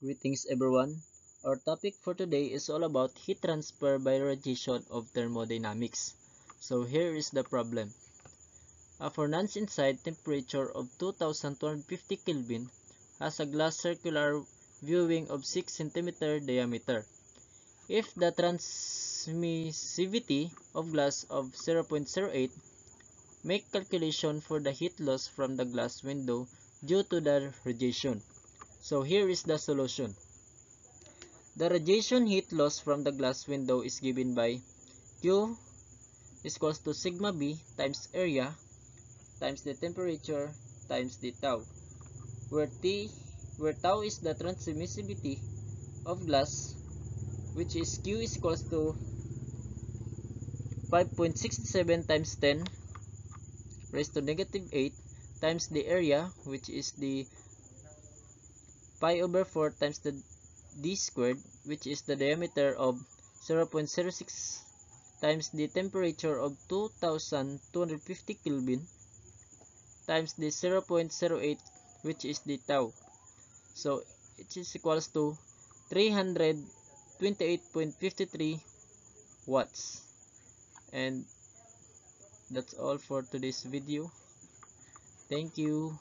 Greetings everyone. Our topic for today is all about heat transfer by radiation of thermodynamics. So here is the problem. A furnace inside temperature of 2250 Kelvin has a glass circular viewing of 6 cm diameter. If the transmissivity of glass of 0.08, make calculation for the heat loss from the glass window due to the radiation. So here is the solution. The radiation heat loss from the glass window is given by Q is equals to sigma B times area times the temperature times the tau, where tau is the transmissivity of glass, which is Q is equals to 5.67 times 10 raised to negative 8 times the area, which is the pi over 4 times the d squared, which is the diameter of 0.06 times the temperature of 2250 Kelvin times the 0.08, which is the tau. So it is equals to 328.53 watts. And that's all for today's video. Thank you.